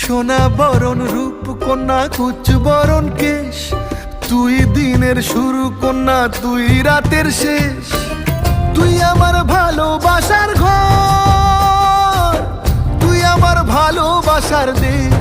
সোনা বরণ রূপ কন্যা কুচ বরণ কেশ, তুই দিনের শুরু কন্যা তুই রাতের শেষ। তুই আমার ভালোবাসার ঘর, তুই আমার ভালোবাসার দেশ।